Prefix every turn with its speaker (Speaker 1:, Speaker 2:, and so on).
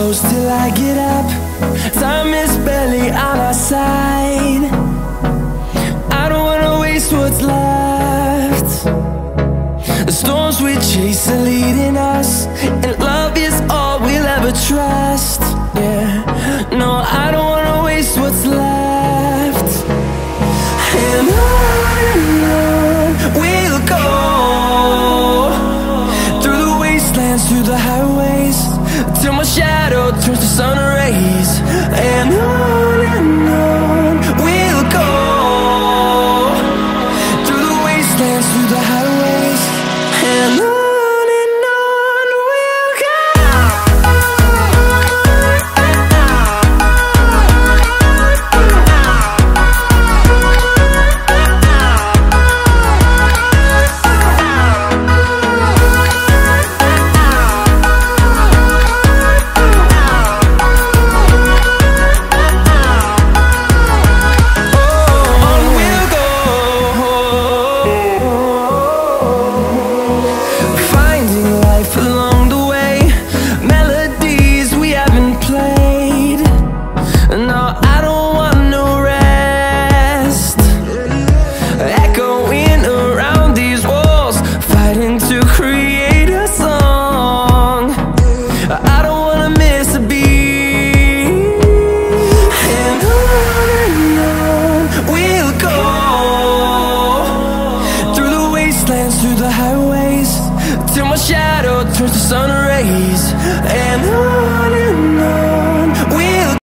Speaker 1: close till I get up. Time is barely on our side. I don't wanna waste what's left. The storms we chase are leading us, and love is all we'll ever trust. Yeah, no, I don't wanna waste what's left. And on we'll go, through the wastelands, through the highways, till my shadow turns to sun rays. And on we'll go, through the wastelands, through the highways, and on we'll go. Through the highways, till my shadow turns to sun rays. And